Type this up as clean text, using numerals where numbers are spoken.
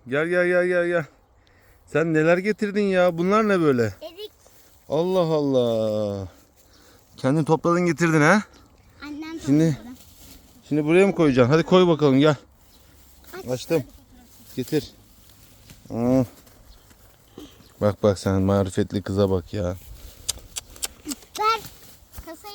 Gel gel gel gel gel. Sen neler getirdin ya? Bunlar ne böyle? Erik. Allah Allah. Kendin topladın getirdin ha? Annem Şimdi topladı. Şimdi buraya mı koyacaksın? Hadi koy bakalım gel. Açtım. Getir. Aa. Bak bak sen marifetli kıza bak ya.